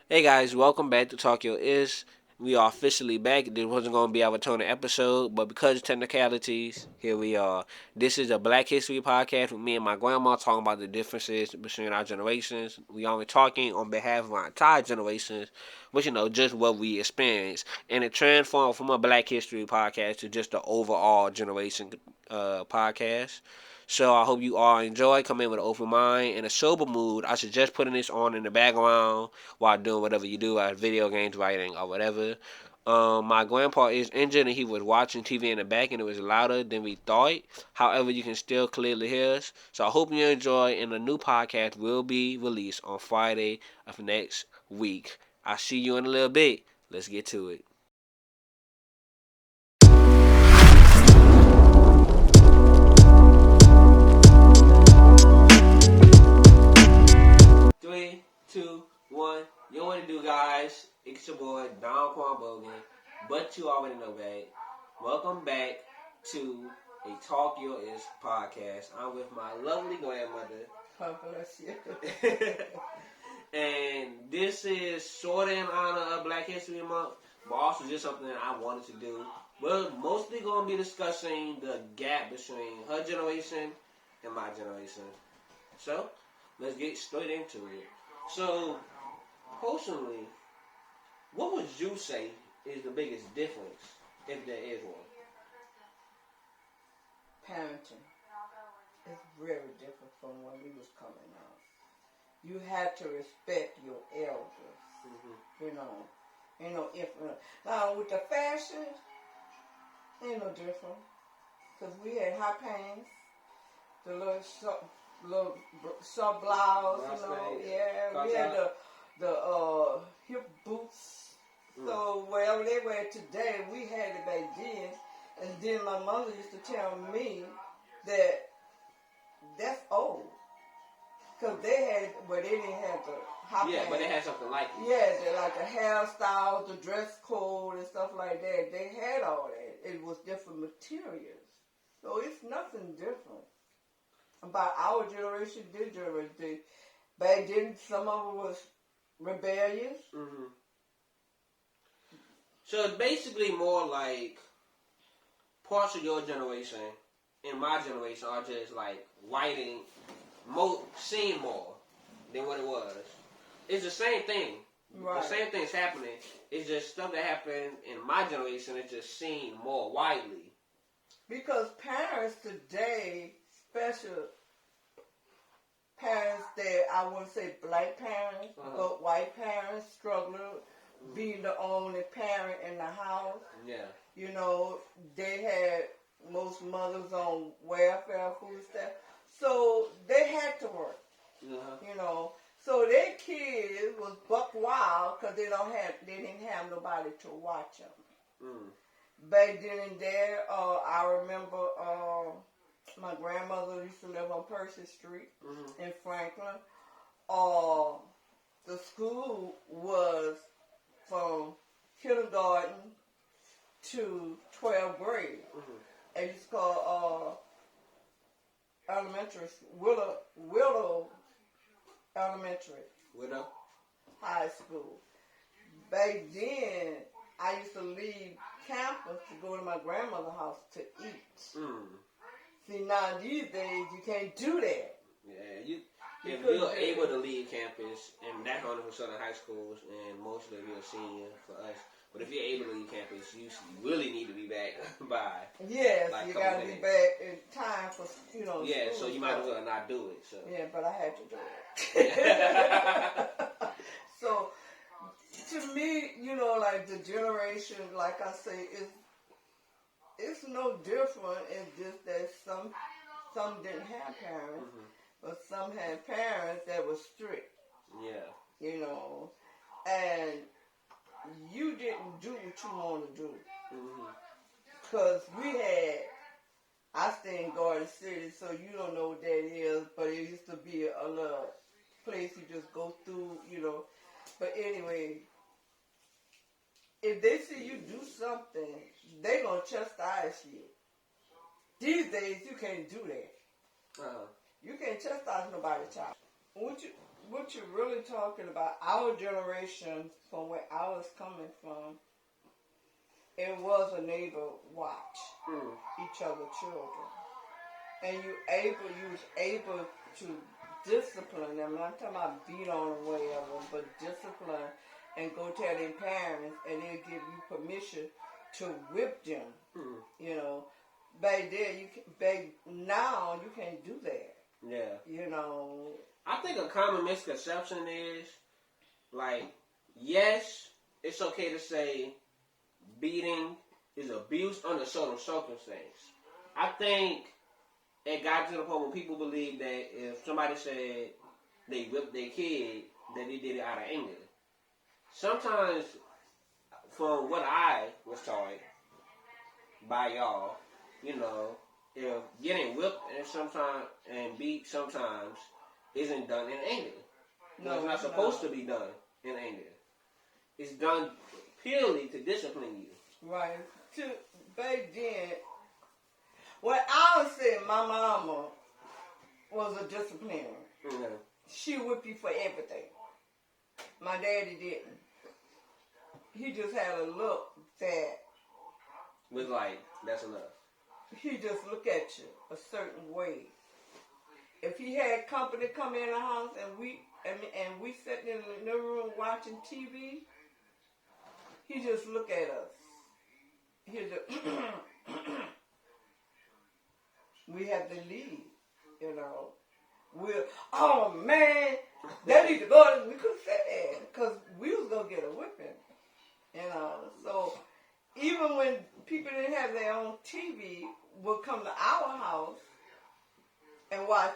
Hey guys, welcome back to Talk Your Is. We are officially back. This wasn't going to be our returning episode, but because of technicalities, here we are. This is a Black History podcast with me and my grandma talking about the differences between our generations. We only talking on behalf of our entire generations, but just what we experienced. And it transformed from a Black History podcast to just an overall generation podcast. So I hope you all enjoy. Come in with an open mind and a sober mood. I suggest putting this on in the background while doing whatever you do, like video games, writing, or whatever. My grandpa is injured and he was watching TV in the back and it was louder than we thought. However, you can still clearly hear us. So I hope you enjoy. And the new podcast will be released on Friday of next week. I'll see you in a little bit. Let's get to it. 3, 2, 1. You know what to do, guys. It's your boy, Don Quan Bogan. But you already know that. Welcome back to a Talk Your Is podcast. I'm with my lovely grandmother. God bless you. And this is sort of in honor of Black History Month, but also just something that I wanted to do. We're mostly going to be discussing the gap between her generation and my generation. So, let's get straight into it. So, personally, what would you say is the biggest difference, if there is one? Parenting is very different from when we was coming up. You had to respect your elders. Mm-hmm. If now with the fashion, ain't no different. Cause we had high pants, the little short blouse, we had the hip boots. So whatever they wear today, we had it back then. And then my mother used to tell me that that's old. Because they didn't have the hot pants. But they had something like it. Yeah, like the hairstyles, the dress code, and stuff like that. They had all that. It was different materials. So it's nothing different about our generation, this generation. Back then, some of it was rebellious. Mm-hmm. So it's basically more like parts of your generation and my generation are just like writing, seeing more than what it was. It's the same thing. Right. The same thing's happening. It's just stuff that happened in my generation is just seen more widely. Because parents today, special parents that I wouldn't say black parents, but white parents struggling being the only parent in the house. Yeah. They had most mothers on welfare, food stamps. So they had to work. So their kids was buck wild because they didn't have nobody to watch them. Back then and there, I remember my grandmother used to live on Percy Street in Franklin. The school was from kindergarten to 12th grade. And it's called elementary, Willow Elementary. Willow? High school. Back then, I used to leave campus to go to my grandmother's house to eat. See, now these days, you can't do that. Yeah, if you're able to leave campus, and that's only for Southern high schools, and mostly if you're a senior for us, but if you're able to leave campus, you really need to be back by. Yes, you got to be back in time for, Yeah, school so you might as well not do it. So. Yeah, but I had to do it. So, to me, like the generation, like I say, it's no different. It's just that some didn't have parents, but some had parents that were strict. Yeah. And you didn't do what you want to do. Because I stay in Garden City, so you don't know what that is, but it used to be a little place you just go through, But anyway, if they see you do something, they gonna chastise you. These days, you can't do that. You can't chastise nobody's child. what you're really talking about, our generation, from where I was coming from, it was a neighbor watch each other's children. And you was able to discipline them. I'm not talking about beat on them, whatever, but discipline and go tell their parents, and they'll give you permission to whip them. You know, back then now you can't do that. Yeah. You know. I think a common misconception is, like, yes, it's okay to say beating is abuse under certain circumstances. I think it got to the point where people believe that if somebody said they whipped their kid, that they did it out of anger. Sometimes, from what I was taught by y'all, you know, if getting whipped and beat sometimes isn't done in anger. No, it's not supposed to be done in anger. It's done purely to discipline you. Right. Back then, when I was saying my mama was a disciplinarian. Mm-hmm. She whipped you for everything. My daddy didn't. He just had a look that was like, that's enough. He just look at you a certain way. If he had company come in the house and we sitting in the room watching TV, he just look at us. He just we have to leave, you know. Oh man, they need to go. We couldn't say that because we was gonna get a whipping, you know. So even when people didn't have their own TV, would come to our house and watch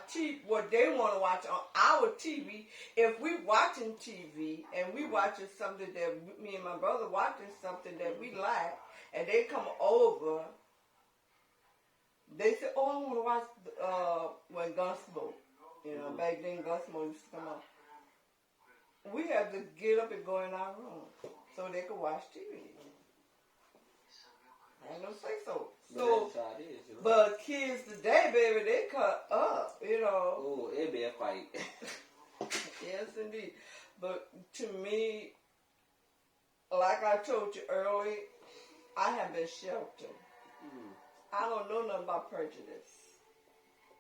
what they want to watch on our TV. If we watching TV and we watching something that me and my brother watching something that we like, and they come over, they say, "Oh, I want to watch when Gunsmoke." You know, back then Gunsmoke used to come on. We had to get up and go in our room so they could watch TV. I ain't no say so. So, but kids today, baby, they cut up, you know. Oh, it'd be a fight. Yes, indeed. But to me, like I told you earlier, I have been sheltered. I don't know nothing about prejudice.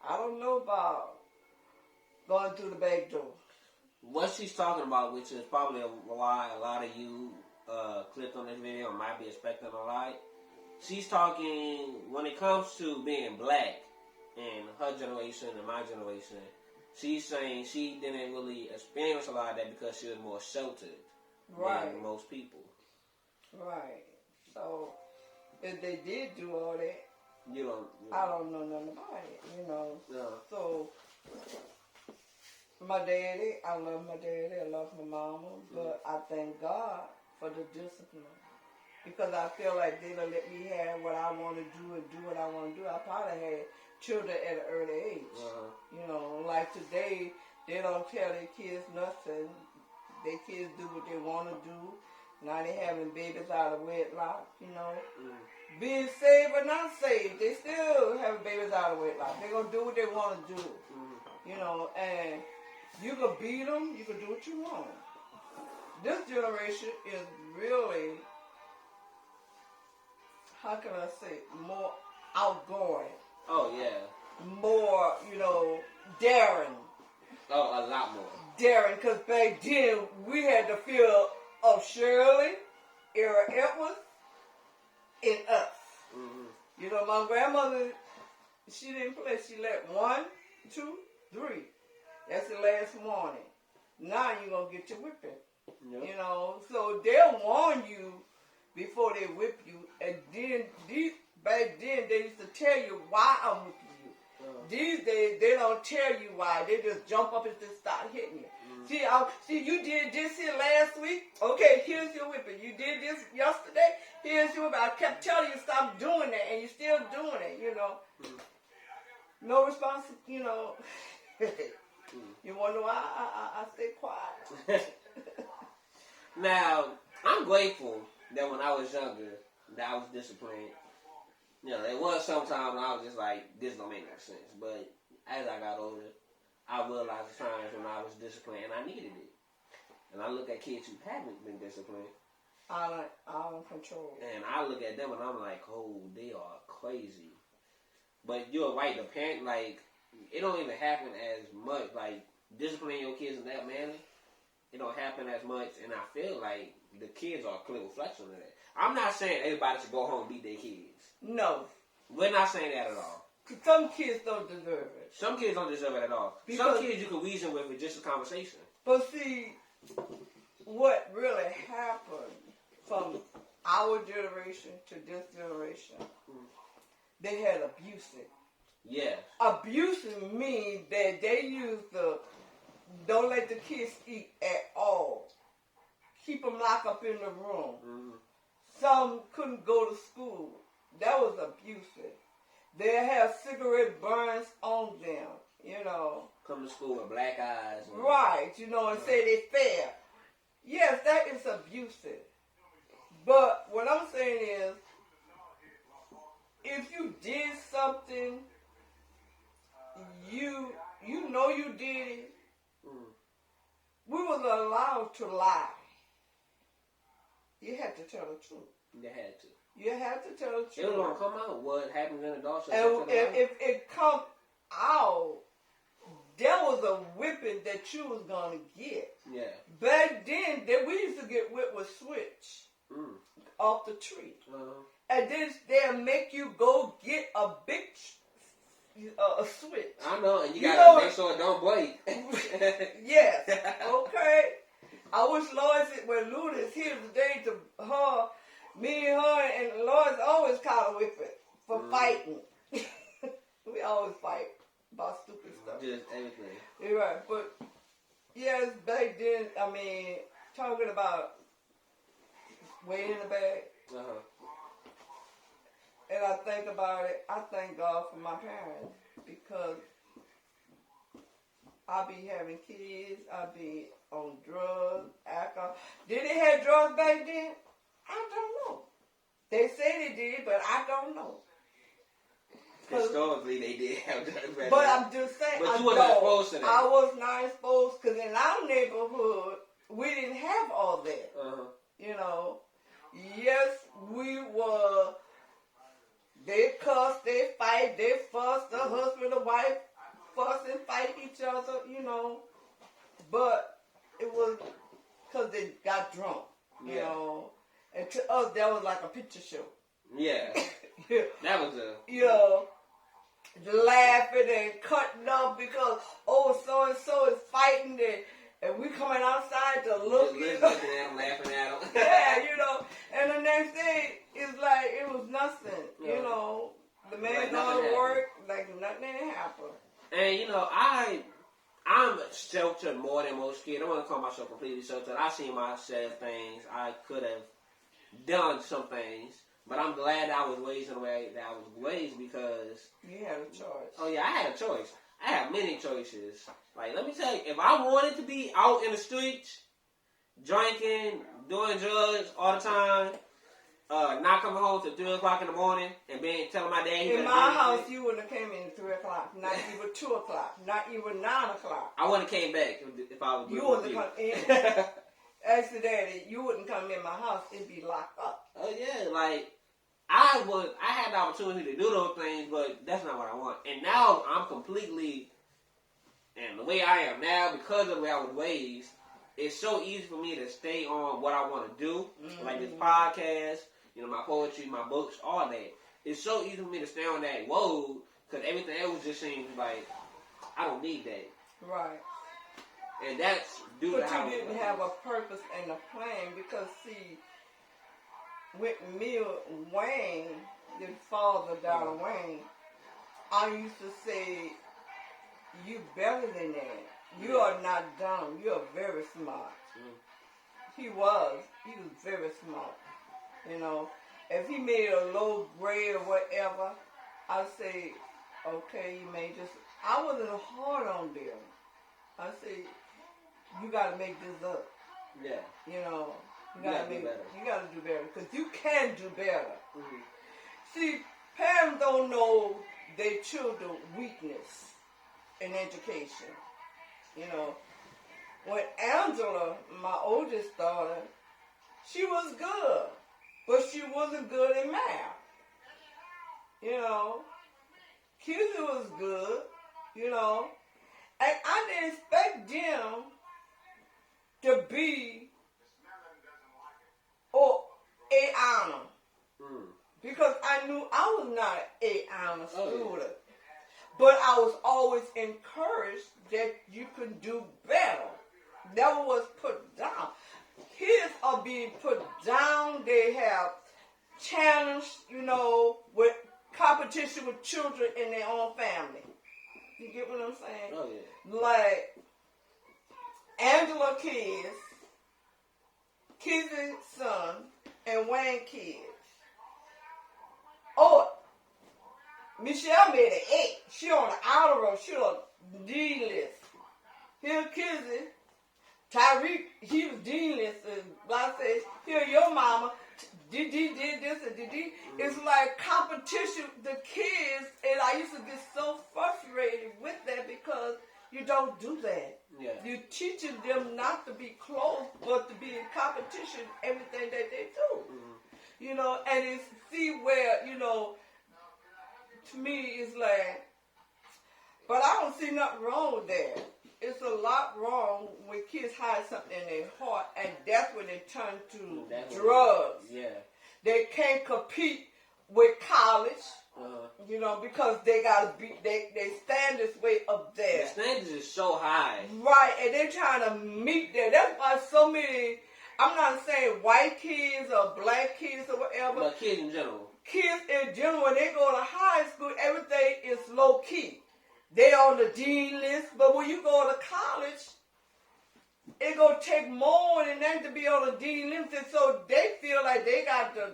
I don't know about going through the back door. What she's talking about, which is probably why a lot of you clicked on this video and might be expecting a lot. She's talking, when it comes to being black in her generation and my generation, she's saying she didn't really experience a lot of that because she was more sheltered than most people. Right. So, if they did do all that, I don't know nothing about it, you know. No. So, my daddy, I love my daddy, I love my mama, but I thank God for the discipline. Because I feel like they don't let me have what I want to do and do what I want to do. I probably had children at an early age. You know, like today, they don't tell their kids nothing. Their kids do what they want to do. Now they having babies out of wedlock, you know. Being saved or not saved, they still having babies out of wedlock. They're going to do what they want to do. You know, and you can beat them, you can do what you want. This generation is really, how can I say, more outgoing. Oh, yeah. More, you know, daring. Oh, a lot more. Daring, because back then we had the fear of Shirley, Era Edwards, and us. You know, my grandmother, she didn't play. She let 1, 2, 3. That's the last warning. Now you're going to get your whipping. Yep. You know, so they'll warn you before they whip you. And then, back then, they used to tell you why I'm whipping you. These days, they don't tell you why. They just jump up and just start hitting you. See, you did this here last week. Okay, here's your whipping. You did this yesterday. Here's your whipping. I kept telling you stop doing that, and you're still doing it, you know. No response, you know. You wonder why I stay quiet. Now, I'm grateful that when I was younger, that I was disciplined. You know, there was some time when I was just like, this don't make no sense. But as I got older, I realized the times when I was disciplined and I needed it. And I look at kids who haven't been disciplined. Out of control. And I look at them and I'm like, oh, they are crazy. But you're right, the parent, like, it don't even happen as much, like, disciplining your kids in that manner, it don't happen as much, and I feel like the kids are a clear reflection of that. I'm not saying everybody should go home and beat their kids. No. We're not saying that at all. Some kids don't deserve it. Some kids don't deserve it at all. Because some kids you can reason with just a conversation. But see, what really happened from our generation to this generation, they had abusive. Yeah. Abusive means that they use don't let the kids eat at all. Keep them locked up in the room. Mm-hmm. Some couldn't go to school. That was abusive. They have cigarette burns on them, you know. Come to school with black eyes. Right, you know, and say they fair. Yes, that is abusive. But what I'm saying is, if you did something, you know you did it, we was allowed to lie. You had to tell the truth. You had to. You had to tell the truth. It was going to come out what happens in adulthood. And if it come out, there was a whipping that you was going to get. Yeah. Back then, we used to get whipped with switch off the tree. Uh-huh. And then they'll make you go get a big a switch. I know, and you gotta make sure it don't break. Yes. Okay. I wish when Luda's here today me and her and Lloyd's always kind of whipping for fighting. We always fight about stupid stuff. Just everything. You're right. But yes, back then, I mean, talking about way in the bag. Uh-huh. And I think about it, I thank God for my parents because I be having kids, I be on drugs, alcohol. Did they have drugs back then? I don't know. They say they did, but I don't know. Historically, they did have drugs back then. But I'm just saying, but you wasn't exposed to that. I was not exposed because in our neighborhood, we didn't have all that. Uh-huh. You know, yes, we were. They cuss, they fight, they fuss, the husband and wife fuss and fight each other, you know. But it was because they got drunk, you know. And to us, that was like a picture show. Yeah. Yeah. That was a... You know, laughing and cutting up because, so-and-so is fighting and we coming outside to look. Looking at them, laughing at them. Yeah, you know. And the next day, it's like it was nothing. You know, the man like gone to work like nothing happened. And you know, I'm sheltered more than most kids. I don't want to call myself completely sheltered. I seen myself things I could have done some things, but I'm glad I was raised in the way that I was raised because you had a choice. Oh yeah, I had a choice. I had many choices. Like, let me tell you, if I wanted to be out in the streets, drinking, doing drugs all the time, not coming home till 3 o'clock in the morning, and telling my dad he in my house, you wouldn't have came in at 3 o'clock, not even 2 o'clock, not even 9 o'clock. I wouldn't have came back if I was. You wouldn't have come in. Actually, Daddy, you wouldn't come in my house; it'd be locked up. Oh yeah, like I had the opportunity to do those things, but that's not what I want. And now I'm completely, and the way I am now, because of the way I was raised, it's so easy for me to stay on what I want to do, like this podcast, you know, my poetry, my books, all that. It's so easy for me to stay on that road because everything else just seems like I don't need that. Right. And that's due to how. But you didn't have a purpose and a plan because, see, with me, Wayne, the father, Donna Wayne, I used to say, you better than that. You are not dumb. You are very smart. He was very smart. You know, if he made a loaf of bread or whatever, I'd say, okay, you may just, I wasn't hard on them. I say, you got to make this up. Yeah. You know, you gotta got to do better. You got to do better because you can do better. Mm-hmm. See, parents don't know their children's weakness in education. You know, when Angela, my oldest daughter, she was good, but she wasn't good in math. You know, Kizzy was good, you know, and I didn't expect them to be a honor because I knew I was not a honor student, but I was always encouraged that you could do better. Never was put down. Kids are being put down. They have challenged, you know, with competition with children in their own family. You get what I'm saying? Oh, yeah. Like Angela Kids, Kizzy's son, and Wayne Kids. Oh, Michelle made an 8. She on the outer row. She on the D list. Here Kizzy, Tyreek, he was D list. And I said, here your mama, did this and did. It's like competition. The kids, and I used to get so frustrated with that because you don't do that. Yeah. You're teaching them not to be close, but to be in competition everything that they do. Mm-hmm. You know, and it's see where, you know, to me it's like, but I don't see nothing wrong with that. It's a lot wrong when kids hide something in their heart, and that's when they turn to drugs. Yeah. They can't compete with college. You know, because they gotta be, they standards way up there. The standards is so high. Right, and they're trying to meet there. That's why so many, I'm not saying white kids or black kids or whatever. But kids in general. Kids in general, when they go to high school, everything is low key. They on the dean list, but when you go to college, it's gonna take more than that to be on the dean list, and so they feel like they got to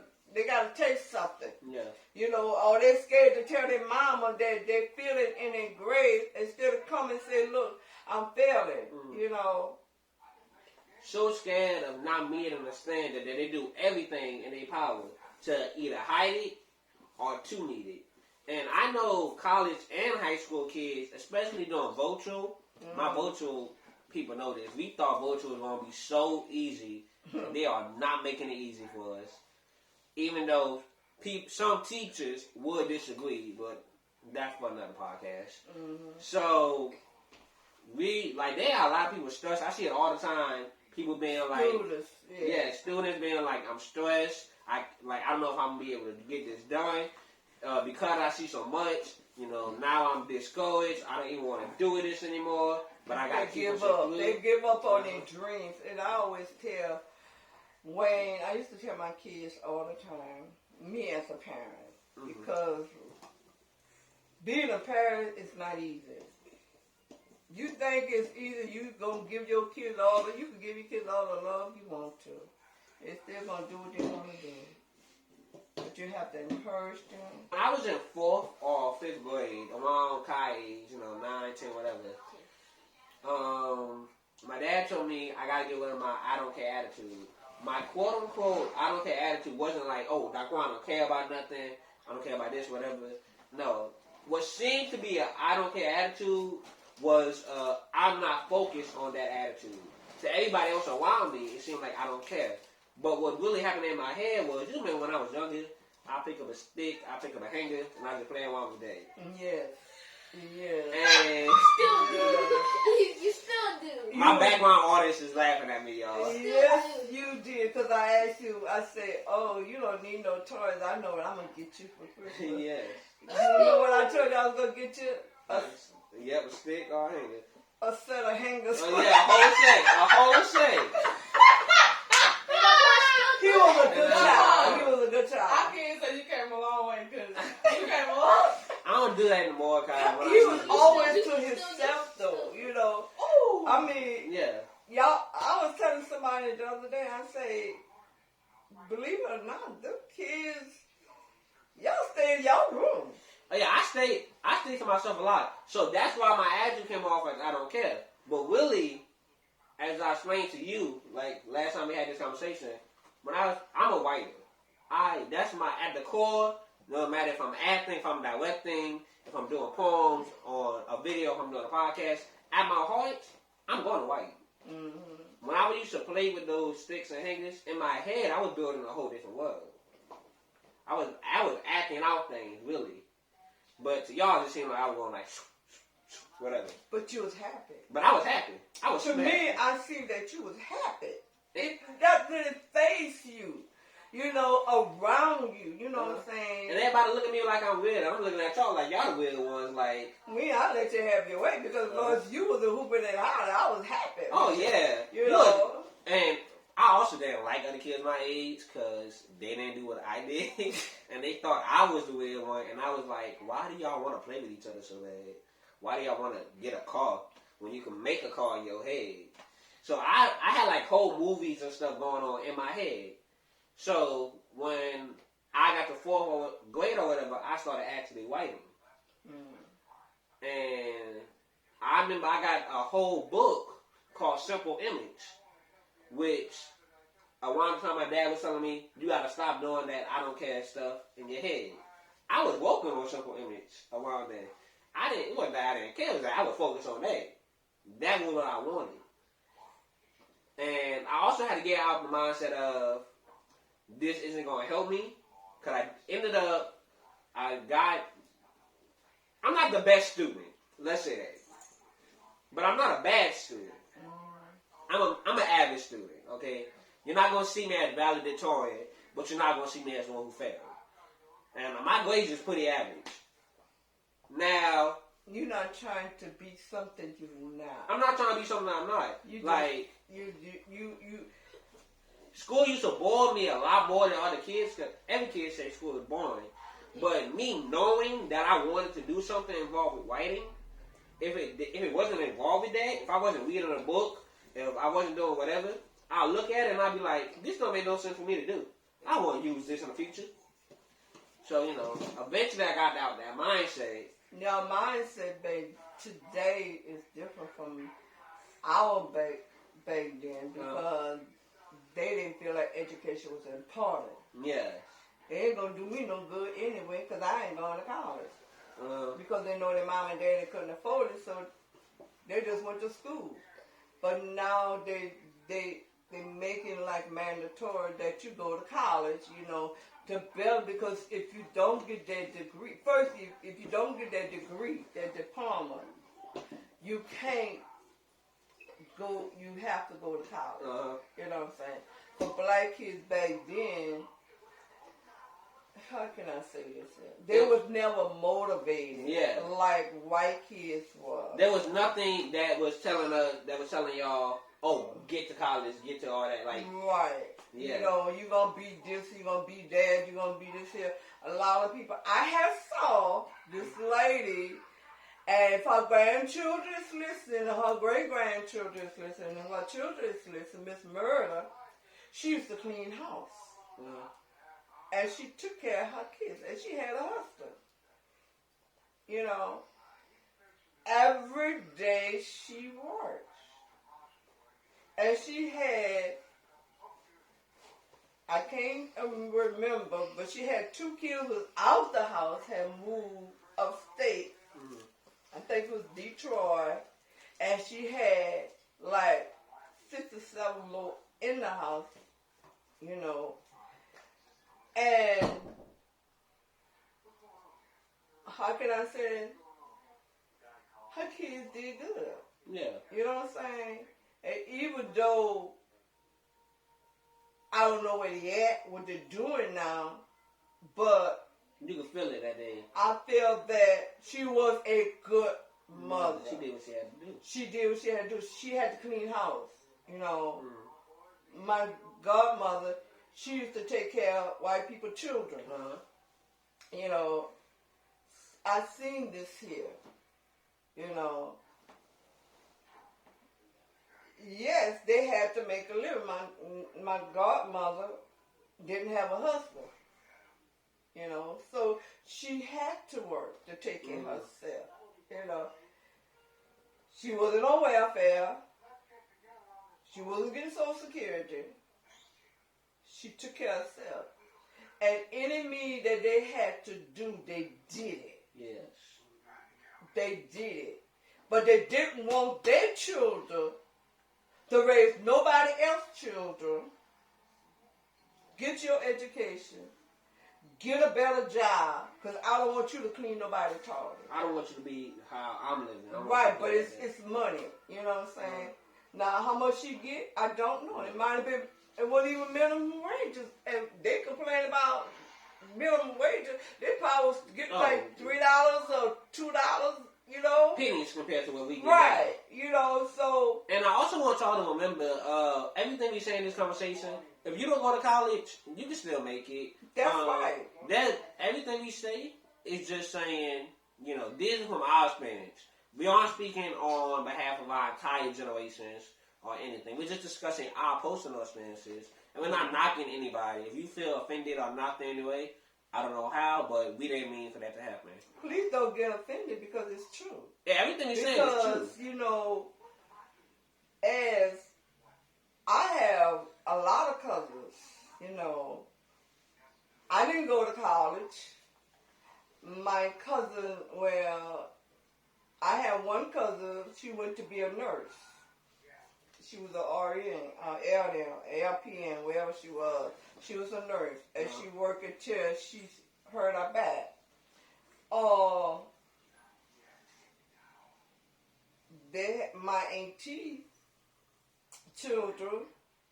take something. Yeah. You know, or they're scared to tell their mama that they're failing in their grades instead of come and say, look, I'm failing, you know. So scared of not meeting the standard that they do everything in their power to either hide it or to meet it. And I know college and high school kids, especially doing virtual, my virtual people know this. We thought virtual was going to be so easy. They are not making it easy for us. Even though some teachers would disagree, but that's for another podcast. Mm-hmm. So, there are a lot of people stressed. I see it all the time. People being like, students being like, I'm stressed. I don't know if I'm going to be able to get this done. Because I see so much, you know, now I'm discouraged. I don't even want to do this anymore. But I got to give up. They give up on their dreams. And I always tell Wayne, I used to tell my kids all the time, me as a parent, because being a parent is not easy. You think it's easy, you gonna give your kids you can give your kids all the love you want to. They're still gonna do what they want to do. But you have to encourage them. When I was in 4th or 5th grade, around Kai age, 9, 10, whatever, my dad told me I gotta get rid of my I don't care attitude. My quote-unquote I don't care attitude wasn't like, oh, Dr. I don't care about nothing, I don't care about this, whatever. No. What seemed to be a I don't care attitude was I'm not focused on that attitude. To everybody else around me, it seemed like I don't care. But what really happened in my head was, you remember when I was younger, I pick up a stick, I pick up a hanger, and I just play around with that. Yes. Yeah. And you still do. My background audience is laughing at me, y'all. Yes, you did. Because I asked you, I said, oh, you don't need no toys. I know what I'm going to get you for Christmas. Yes. You know what I told you I was going to get you? A stick or a hanger. A set of hangers. Oh, yeah, a whole set. He was a good child. He was a good child. I can't say you came a long way because you came a long. I don't do that anymore, Kyle. He was always to himself, though, you know. Ooh. I mean, y'all, I was telling somebody the other day, I say, believe it or not, them kids, y'all stay in y'all room. Oh, yeah, I stay to myself a lot. So that's why my attitude came off as I don't care. But really, as I explained to you, like last time we had this conversation, I'm a writer. That's at the core, no matter if I'm acting, if I'm directing, if I'm doing poems or a video, if I'm doing a podcast, at my heart, I'm going to white. Mm-hmm. When I used to play with those sticks and hangers, in my head, I was building a whole different world. I was acting out things, really. But to y'all, it just seemed like I was going like, whatever. But you was happy. But I was happy. I was To me, happy. I see that you was happy. That didn't face you. You know, around you. You know what I'm saying? And everybody look at me like I'm weird. I'm looking at y'all like y'all the weird ones. Like, I let you have your way because once you was a hooping and hollering, I was happy. oh yeah, You know. And I also didn't like other kids my age because they didn't do what I did, and they thought I was the weird one. And I was like, why do y'all want to play with each other so bad? Why do y'all want to get a car when you can make a car in your head? So I had like whole movies and stuff going on in my head. So when I got to 4th grade or whatever, I started actually whiting. And I remember I got a whole book called Simple Image, which around the time my dad was telling me, you got to stop doing that I don't care stuff in your head. I was working on Simple Image around then. It wasn't that I didn't care, it was that I would focus on that. That was what I wanted. And I also had to get out of the mindset of, this isn't going to help me. Because I ended up, I'm not the best student. Let's say that. But I'm not a bad student. I'm an average student, okay? You're not going to see me as valedictorian, but you're not going to see me as one who failed. And my grades is pretty average. Now, you're not trying to be something you're not. I'm not trying to be something I'm not. You School used to bore me a lot more than other kids, because every kid say school is boring. But me knowing that I wanted to do something involved with writing, if it wasn't involved with that, if I wasn't reading a book, if I wasn't doing whatever, I'll look at it and I'll be like, this don't make no sense for me to do. I want to use this in the future. So, eventually I got out that mindset. Now, mindset, babe, today is different from our back then because they didn't feel like education was important. Yeah. It ain't going to do me no good anyway because I ain't going to college. Because they know their mom and daddy couldn't afford it, so they just went to school. But now they make it like mandatory that you go to college, to build, because if you don't get that degree, first, if you don't get that degree, that diploma, you can't go, you have to go to college. You know what I'm saying? For black kids back then, how can I say this? They was never motivated like white kids were. There was nothing that was telling y'all, oh, get to college, get to all that. Like, right. Yeah. You're going to be this, you're going to be that, you're going to be this here. A lot of people, I have saw this lady, and if her grandchildren is listening, her great-grandchildren is listening, and her children is listening, Miss Murder, she used to clean house. And she took care of her kids, and she had a husband. Every day she worked. And she had, I can't remember, but she had 2 kids who was out the house, had moved upstate. I think it was Detroit. And she had like 6 or 7 more in the house, And how can I say, her kids did good. yeah. You know what I'm saying? And even though I don't know where they at, what they're doing now, but You can feel it that day. I feel that she was a good mother. She did what she had to do. She did what she had to do. She had to clean house. My godmother, she used to take care of white people children. I seen this here. Yes, they had to make a living. My godmother didn't have a husband. So she had to work to take care of herself. She wasn't on welfare. She wasn't getting Social Security. She took care of herself. And any need that they had to do, they did it. Yes. They did it. but they didn't want their children to raise nobody else's children. Get your education. Get a better job, because I don't want you to clean nobody's toilet. I don't want you to be how I'm living. Right, but it's money. You know what I'm saying? Now, how much she get, I don't know. It might have been, it wasn't even minimum wages. And they complain about minimum wages. They probably was getting like $3 or $2, you know? Pennies compared to what we get. Right, you know, so. And I also want y'all to remember, everything we say in this conversation, if you don't go to college, you can still make it. That's right. Everything we say is just saying, you know, this is from our experience. We aren't speaking on behalf of our entire generations or anything. We're just discussing our personal experiences. And we're not knocking anybody. If you feel offended or knocked anyway, I don't know how, but we didn't mean for that to happen. Please don't get offended because it's true. Yeah, everything we say is true. Because, you know, as I have a lot of cousins, you know, I didn't go to college. My cousin, well, I have one cousin, she went to be a nurse. She was an RN, LPN, wherever she was. She was a nurse, and she worked until she hurt her back. My auntie children,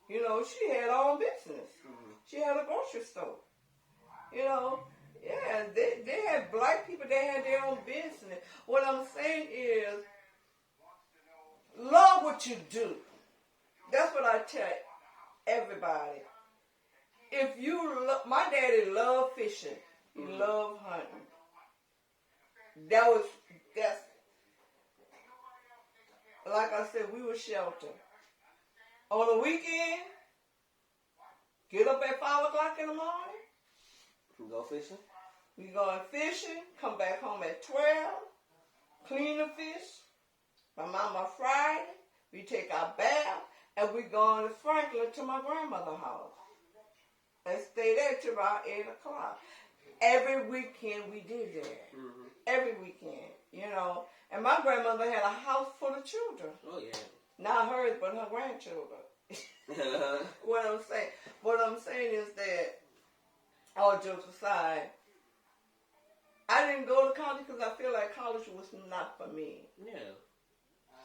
you know, she had her own business. Mm-hmm. She had a grocery store. You know, yeah, they had black people, they had their own business. What I'm saying is, love what you do. That's what I tell everybody. If you my daddy loved fishing. He loved hunting. That's, like I said, we were sheltered. On the weekend, get up at 5 o'clock in the morning. Go fishing? We going fishing, come back home at 12, clean the fish. My mama Friday, we take our bath, and we going to Franklin to my grandmother's house. And stay there till about 8 o'clock. Every weekend we did that. Mm-hmm. Every weekend, you know. And my grandmother had a house full of children. Oh, yeah. Not hers, but her grandchildren. What I'm saying is that, all jokes aside, I didn't go to college because I feel like college was not for me. Yeah.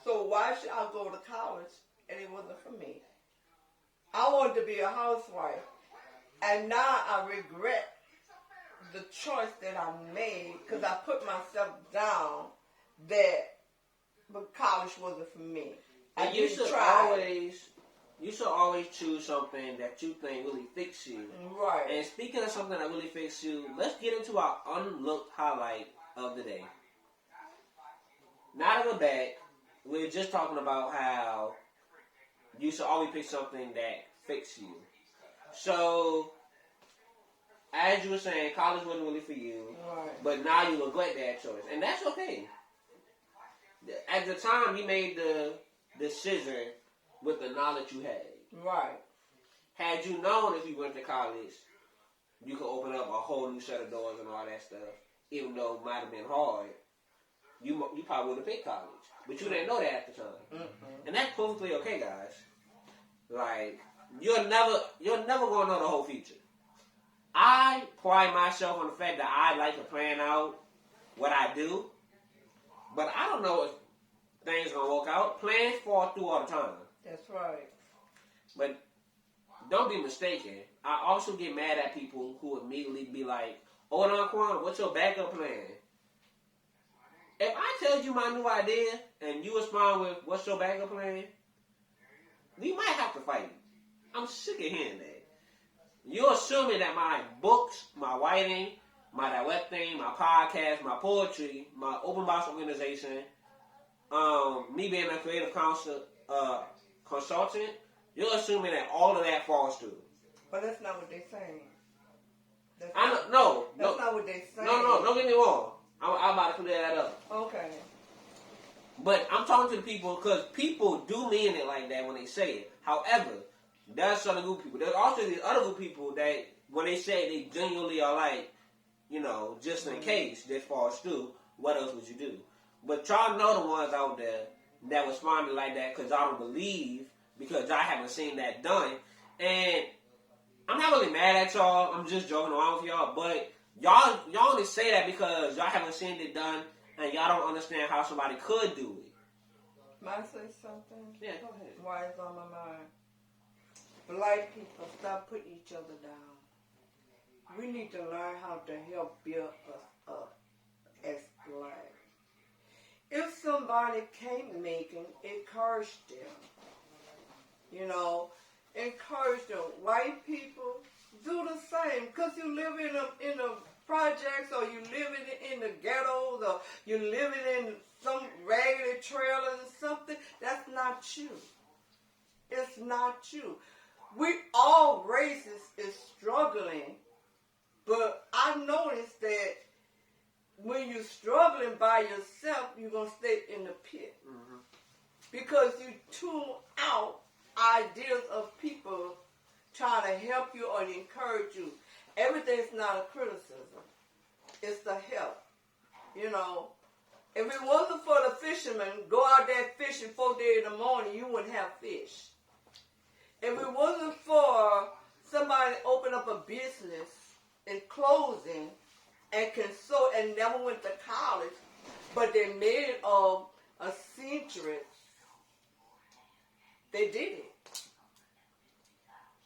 So why should I go to college and it wasn't for me? I wanted to be a housewife. And now I regret the choice that I made because I put myself down that but college wasn't for me. And you should always choose something that you think really fits you. Right. And speaking of something that really fits you, let's get into our unlooked highlight of the day. Now that we're back, we're just talking about how you should always pick something that fits you. So, as you were saying, college wasn't really for you, right. But now you regret that choice, and that's okay. At the time, you made the decision with the knowledge you had. Right. Had you known if you went to college, you could open up a whole new set of doors and all that stuff, even though it might have been hard, you probably would have picked college. But you didn't know that at the time. Mm-hmm. And that's perfectly okay, guys. Like, you're never going to know the whole future. I pride myself on the fact that I like to plan out what I do, but I don't know if things going to work out. Plans fall through all the time. That's right. But don't be mistaken. I also get mad at people who immediately be like, "Hold on, Quan, what's your backup plan?" If I tell you my new idea and you respond with, "What's your backup plan?" we might have to fight. I'm sick of hearing that. You're assuming that my books, my writing, my directing, my podcast, my poetry, my open box organization, me being a creative consultant, you're assuming that all of that falls through. But that's not what they're saying. That's not what they're saying. No, don't get me wrong. I'm about to clear that up. Okay. But I'm talking to the people because people do mean it like that when they say it. However, there's other group of people. There's also these other group of people that when they say it, they genuinely are like, you know, just in case this falls through, what else would you do? But y'all know the ones out there that responded like that because y'all don't believe, because y'all haven't seen that done. And I'm not really mad at y'all. I'm just joking around with y'all. But y'all only say that because y'all haven't seen it done and y'all don't understand how somebody could do it. Might I say something? Yeah, go ahead. Why it's on my mind? Black people, stop putting each other down. We need to learn how to help build us up as black. If somebody can't make it, encourage them. You know, encourage them. White people, do the same. Because you live in a projects, or you live in the ghettos, or you living in some raggedy trailer or something, that's not you. It's not you. We all races is struggling, but I noticed that when you're struggling by yourself, you're going to stay in the pit. Mm-hmm. Because you tune out ideas of people trying to help you or encourage you. Everything's not a criticism. It's the help. You know, if it wasn't for the fishermen, go out there fishing 4 days in the morning, you wouldn't have fish. If it wasn't for somebody open up a business in clothing and can sew and never went to college, but they made it of a century, they did it.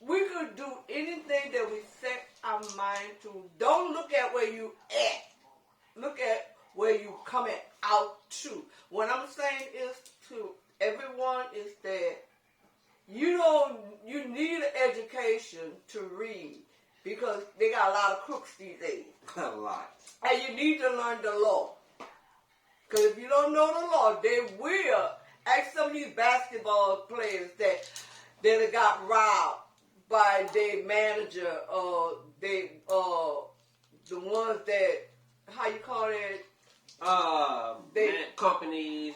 We could do anything that we set our mind to. Don't look at where you at. Look at where you coming out to. What I'm saying is to everyone is that you need an education to read, because they got a lot of crooks these days. A lot. And you need to learn the law. Because if you don't know the law, they will. Ask some of these basketball players that got robbed by their manager, or the ones that, how you call it? Companies.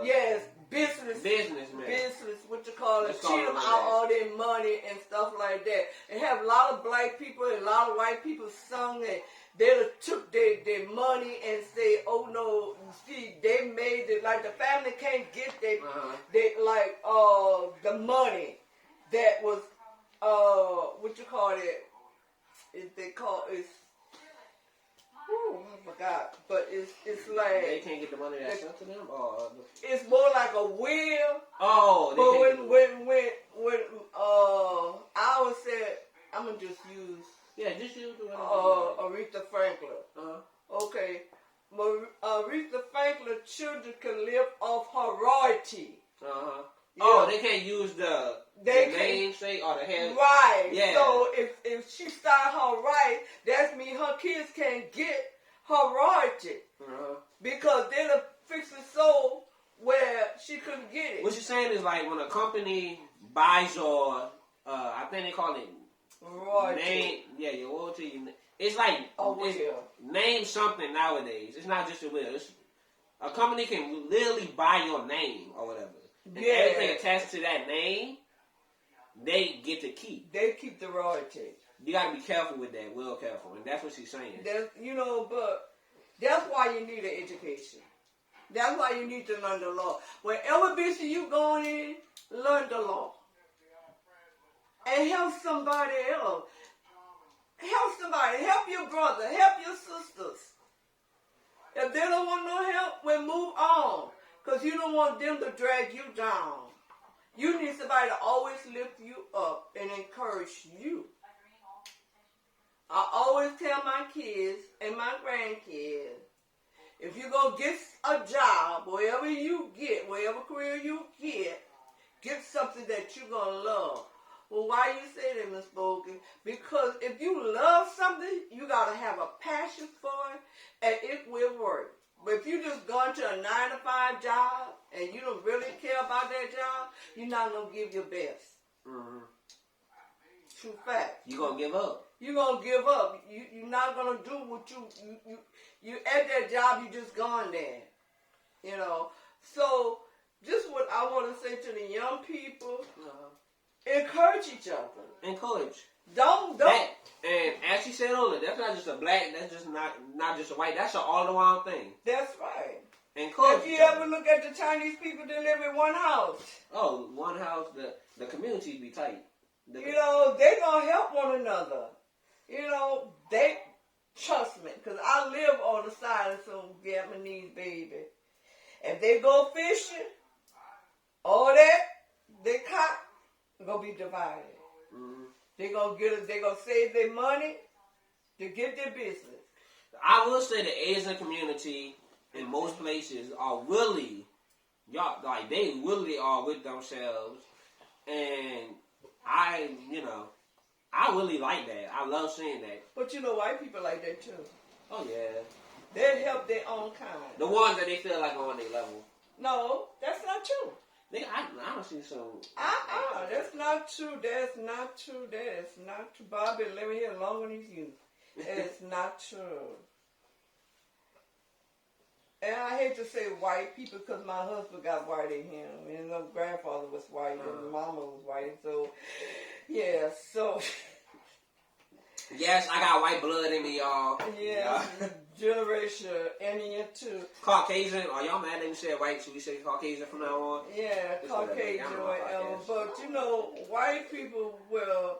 Yes, businessmen. Business, what you call it? Cheat them out all their money and stuff like that. And have a lot of black people and a lot of white people sung it. They took their money and say, oh no, see, they made it, like the family can't get the money that was, what you call it? I forgot, but it's like they can't get the money that's sent to them, or it's more like a will. Oh, but when I would say, I'm gonna just use just use the Aretha Franklin. Okay, Aretha Franklin children can live off her royalty. They can't use the namesake or the head. Right. Yeah. So if she started her right, that means her kids can't get her royalty. Because they done fixed it so where she couldn't get it. What you're saying is, like, when a company buys your, I think they call it royalty. Name, your royalty. It's like name something nowadays. It's not just a will. A company can literally buy your name or whatever. And everything attached to that name, they get to keep. They keep the royalty. You gotta be careful with that, real careful, and that's what she's saying. But that's why you need an education. That's why you need to learn the law. Wherever business you going in, learn the law. And help somebody else. Help somebody. Help your brother. Help your sisters. If they don't want no help, well, move on. Because you don't want them to drag you down. You need somebody to always lift you up and encourage you. I always tell my kids and my grandkids, if you're going to get a job, wherever you get, whatever career you get something that you're going to love. Well, why you say that, Miss Bogan? Because if you love something, you got to have a passion for it, and it will work. But if you just going to a 9-to-5 job and you don't really care about that job, you're not going to give your best. Mm-hmm. True fact. You're going to give up. You're going to give up. You're not going to do what you at that job, you just gone there. You know. So, just what I want to say to the young people, encourage each other. Encourage. Don't. And as she said earlier, that's not just a black, that's just not just a white, that's an all-around thing. That's right. encourage If each you other. ever look at the Chinese people that live in one house, Oh, one house, the communities be tight. you know, they gonna help one another. You know, they trust me, because I live on the side of some Vietnamese baby. If they go fishing, all that they caught gonna be divided. Mm-hmm. They gonna save their money to get their business. I will say the Asian community in most places are really, y'all, like they really are with themselves, and I really like that. I love seeing that. But you know, white people like that too. Oh yeah, They help their own kind. the ones that they feel like are on their level. No, that's not true. I don't see some. That's not true. That's not true. That's not true. Bob been living here longer than you. It's not true. And I hate to say white people because my husband got white in him. And my grandfather was white and mama was white. So, yeah, so. Yes, I got white blood in me, y'all. Yeah, generation Indian too. Caucasian. Are y'all mad that we said white? Should we say Caucasian from now on? Yeah, It's Caucasian, whatever. whatever. But you know, white people will.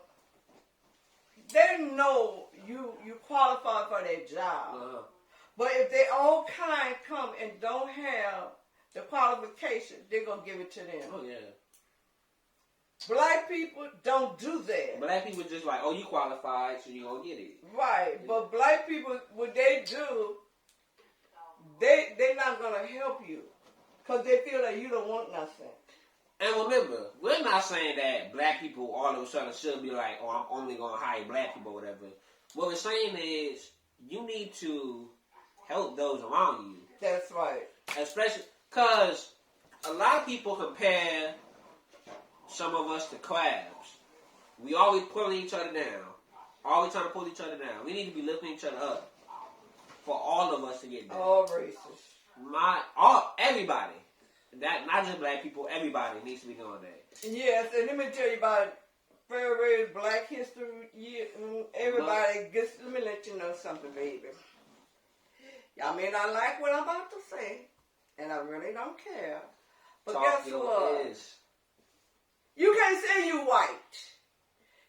They know you qualify for their job. Uh-huh. But if their own kind come and don't have the qualifications, they're gonna give it to them. Oh yeah. Black people don't do that. Black people just like, oh, you qualified, so you gonna get it. Right. But black people, what they do, they're not gonna help you. Because they feel that you don't want nothing. And remember, we're not saying that black people all of a sudden should be like, oh, I'm only gonna hire black people or whatever. What we're saying is, you need to help those around you. That's right. Especially, because a lot of people compare some of us to crabs. We always pulling each other down. Always trying to pull each other down. We need to be lifting each other up. For all of us to get there. All races. Everybody. That not just black people, everybody needs to be doing that. Yes, and let me tell you about February Black History Year. Everybody gets, let me let you know something, baby. Y'all may not like what I'm about to say, and I really don't care. But Talk guess your what? is. You can't say you white.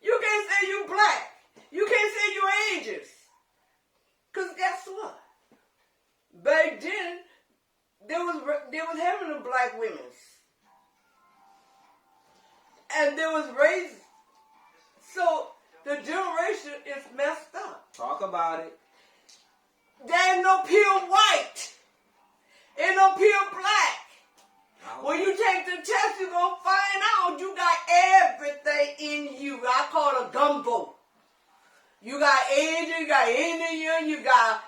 You can't say you black. You can't say you ages. Because guess what? Back then, they was having the black women's. And there was race. So the generation is messed up. Talk about it. There ain't no pure white. Ain't no pure black. When you take the test, you're going to find out you got everything in you. I call it a gumbo. You got Asian, you got Indian, you got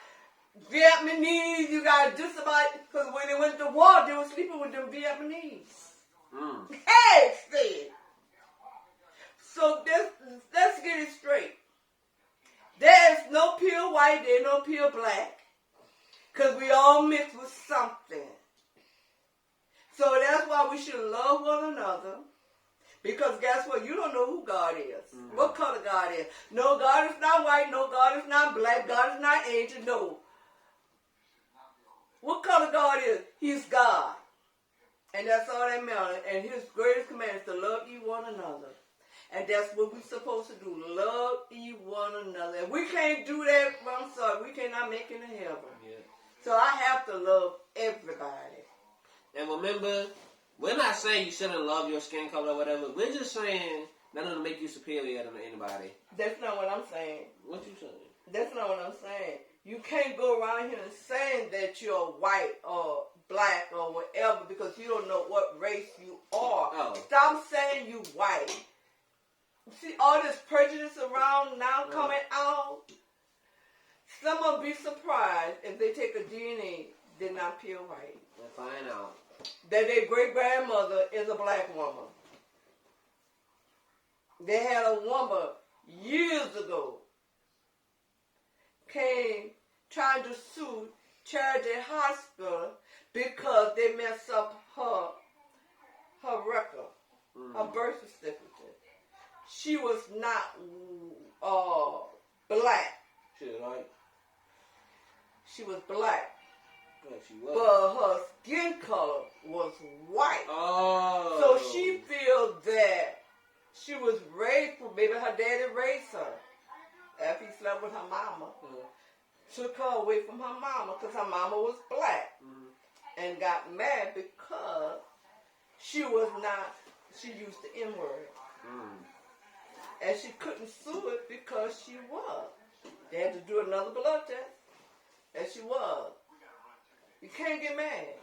Vietnamese, you got just about, because when they went to war, they were sleeping with them Vietnamese. Hey, see. So let's get it straight. There's no pure white, there's no pure black, because we all mix with something. So that's why we should love one another. Because guess what? You don't know who God is. Mm-hmm. What color God is. No, God is not white. No, God is not black. God is not Asian. No. What color God is? He's God. And that's all that matters. And his greatest command is to love ye one another. And that's what we're supposed to do. Love ye one another. If we can't do that, I'm sorry, we cannot make it to heaven. Yeah. So I have to love everybody. And remember, we're not saying you shouldn't love your skin color or whatever. We're just saying that doesn't make you superior to anybody. That's not what I'm saying. What you saying? That's not what I'm saying. You can't go around here and saying that you're white or black or whatever because you don't know what race you are. Oh. Stop saying you white. See all this prejudice around now coming out? Some will be surprised if they take a DNA, they're not pure white. We'll find out. That their great-grandmother is a black woman. They had a woman years ago came trying to sue Charity Hospital because they messed up her record, her birth certificate. She was not black. She was white. She was black. Yeah, she was. but her skin color was white. Oh. So she feels that she was raised, maybe her daddy raised her after he slept with her mama. Took her away from her mama because her mama was black. And got mad because she used the N-word. And she couldn't sue it because she was. They had to do another blood test. And she was. You can't get mad.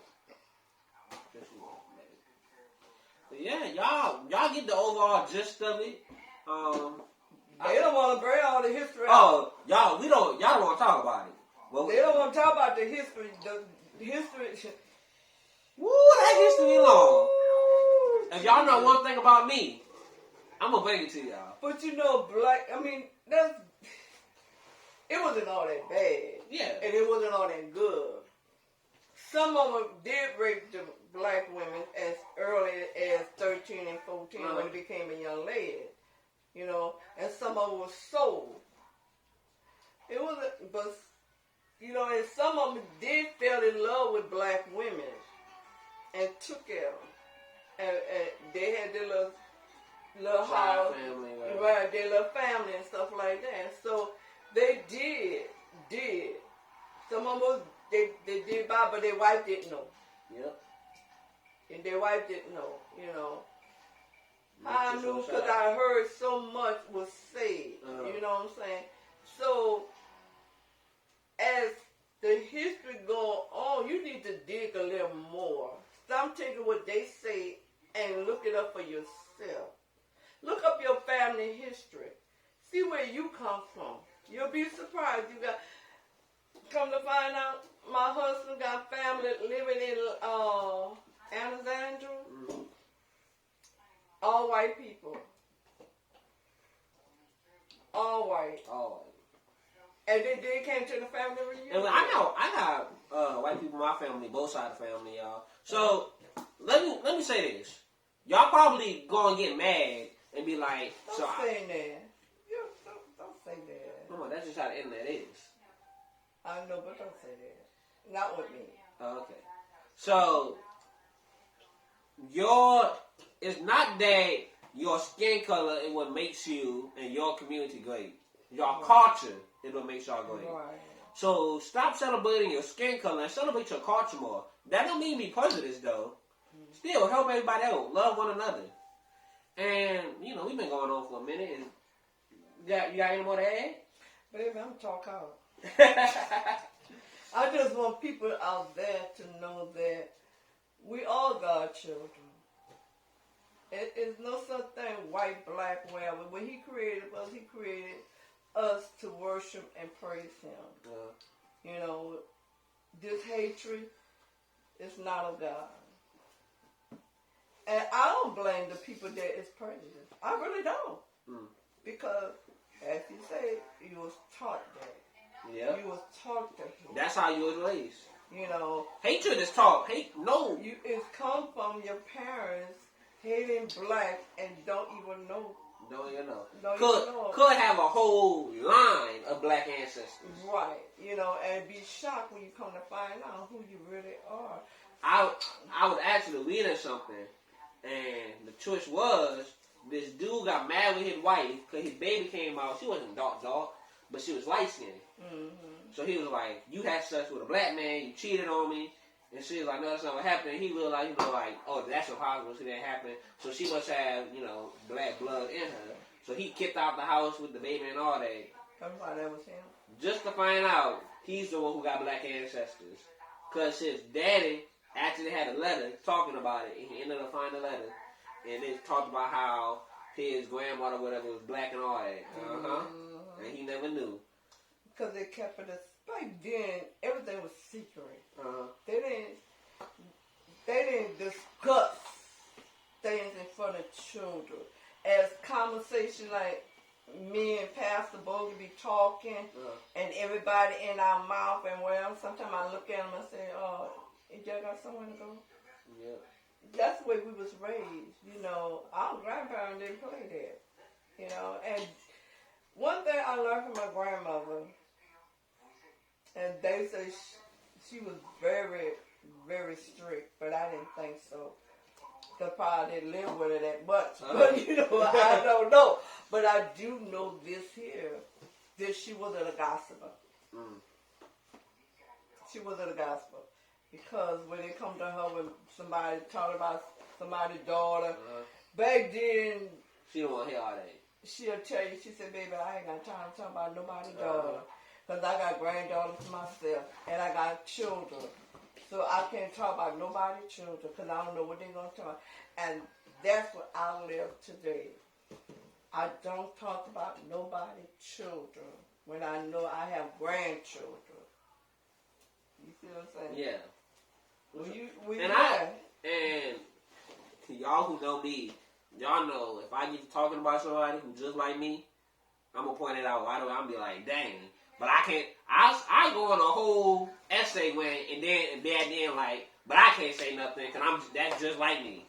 But yeah, y'all get the overall gist of it. They don't want to bring all the history out. Oh, y'all don't want to talk about it. Well, They don't want to talk about the history. The history. Woo, that history long. If y'all know one thing about me, I'm gonna bring it to y'all. But you know, it wasn't all that bad. Yeah. And it wasn't all that good. Some of them did rape the black women as early as 13 and 14 when they became a young lady. You know, and some of them were sold. It wasn't, but, you know, and some of them did fall in love with black women and took care of them. And they had their little house, family, right, their little family and stuff like that. So they did. Some of them, they did buy, but their wife didn't know. Yep. And their wife didn't know, you know. I knew because I heard so much was said. You know what I'm saying? So, as the history goes on, you need to dig a little more. Stop taking what they say and look it up for yourself. Look up your family history. See where you come from. You'll be surprised. You got, come to find out, my husband got family living in Alexandria. All white people. All white. And they came to the family reunion. And I got white people in my family, both sides of the family, y'all. So let me say this. Y'all probably gonna get mad and be like, Don't say that. Don't say that. No, that's just how the internet is. I know, but don't say that. Not with me. Okay. So it's not that your skin color is what makes you and your community great. Your culture is what makes y'all great. Right. So stop celebrating your skin color and celebrate your culture more. That don't mean be prejudiced though. Still help everybody out. Love one another. And you know, we've been going on for a minute. And you got any more to add? Baby, I'm talk out. I just want people out there to know that we all God children. It's no such thing white, black, whatever. When he created us to worship and praise him. You know, this hatred is not of God. And I don't blame the people that is prejudiced. I really don't. Because, as you say, you was taught that. Yeah. You was taught to hate. That's how you was raised. You know. Hatred is taught. It's come from your parents hating black and don't even know. Don't even know. Know. Could have a whole line of black ancestors. Right. You know, and be shocked when you come to find out who you really are. I was actually reading something, and the twist was this dude got mad with his wife because his baby came out. She wasn't dark, but she was light skinned. So he was like, "You had sex with a black man. You cheated on me." And she was like, "No, that's not what happened." And he realized, "Oh, that's impossible. See that happen." So she must have, black blood in her. So he kicked out the house with the baby and all that. That's why that was him. Just to find out he's the one who got black ancestors. Because his daddy actually had a letter talking about it. And he ended up finding the letter. And it talked about how his grandmother, whatever, was black and all that. And he never knew. Because they kept it back then, everything was secret. They didn't discuss things in front of children. As conversation like me and Pastor Bogey be talking, and everybody in our mouth, and sometimes I look at them and say, "Oh, y'all got somewhere to go?" Yeah. That's the way we was raised. Our grandparents didn't play that. And one thing I learned from my grandmother, and they say she was very, very strict, but I didn't think so. Because probably didn't live with her that much. But, I don't know. But I do know this here, that she wasn't a gossiper. She wasn't a gossiper. Because when it come to her, when somebody talked about somebody's daughter, back then, She don't want to hear all that. she'll tell you, she said, baby, I ain't got time to talk about nobody's daughter. Because I got granddaughters myself, and I got children. So I can't talk about nobody's children, because I don't know what they're going to talk about. And that's what I live today. I don't talk about nobody's children when I know I have grandchildren. You see what I'm saying? Yeah. Yeah. And y'all who know me, y'all know if I get to talking about somebody who just like me, I'm gonna point it out. I'm be like, dang. But I can't. I go on a whole essay and then like, but I can't say nothing because that's just like me.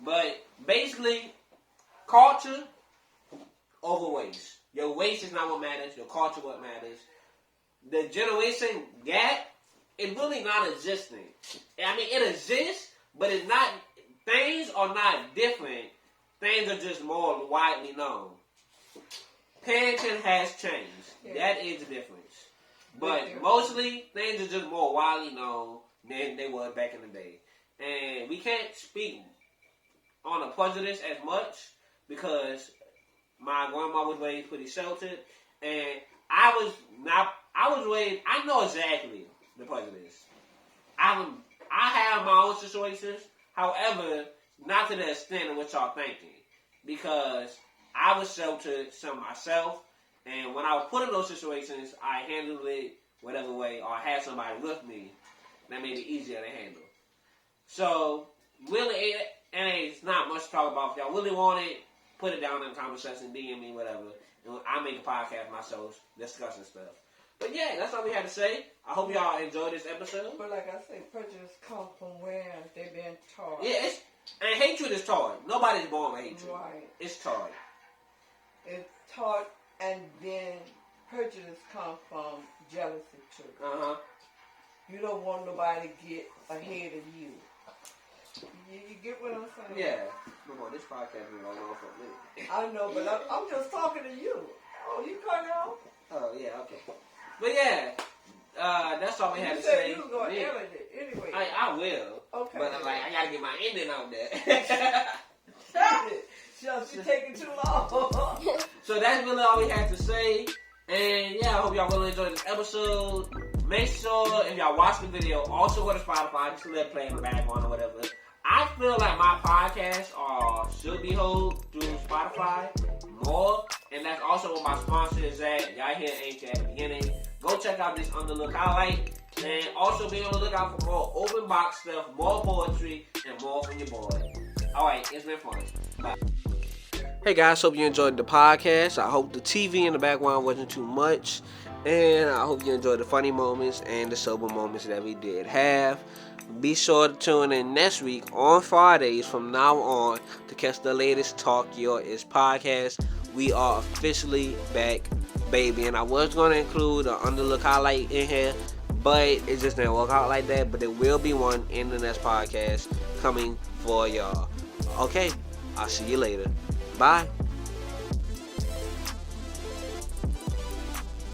But basically, culture over waste. Your waste is not what matters. Your culture what matters. The generation gap is really not existing. I mean, it exists, but it's not. Things are not different. Things are just more widely known. Parenting has changed. Yeah. That is the difference. But mostly, things are just more widely known than they were back in the day. And we can't speak on a prejudice as much because my grandma was raised pretty sheltered. And I was raised, I know exactly the prejudice. I have my own situations. However, not to the extent of what y'all thinking. Because I was sheltered some myself, and when I was put in those situations, I handled it whatever way, or I had somebody with me that made it easier to handle. So, really, and it's not much to talk about. If y'all really want it, put it down in the comment section, DM me, whatever. And I make a podcast myself discussing stuff. But yeah, that's all we had to say. I hope y'all enjoyed this episode. But like I say, prejudice comes from where they've been taught. Yeah, and hatred is taught. Nobody's born with hatred. Right. It's taught. It's taught, and then prejudice comes from jealousy too. You don't want nobody to get ahead of you. You get what I'm saying? Yeah. Come on, this podcast is going on for a minute. I know, but I'm just talking to you. Oh, you cut it off? Oh, yeah, okay. But yeah, that's all we had to You said say. you was going to edit it anyway. I will. Okay. But I'm like, I got to get my ending out there. She's taking too long. So that's really all we had to say. And yeah, I hope y'all really enjoyed this episode. Make sure if y'all watch the video, also go to Spotify, just let it play in the background or whatever. I feel like my podcasts should be held through Spotify more. And that's also where my sponsor is at. Y'all hear Anchor at the beginning. Go check out this On The Look highlight. And also be on the lookout for more open box stuff, more poetry, and more from your boy. Alright, it's been fun. Bye. Hey guys, hope you enjoyed the podcast. I hope the TV in the background wasn't too much. And I hope you enjoyed the funny moments and the sober moments that we did have. Be sure to tune in next week on Fridays from now on to catch the latest Talk Your Ish podcast. We are officially back, baby. And I was going to include an On The Look highlight in here, but it just didn't work out like that. But there will be one in the next podcast coming for y'all. Okay, I'll see you later. Bye.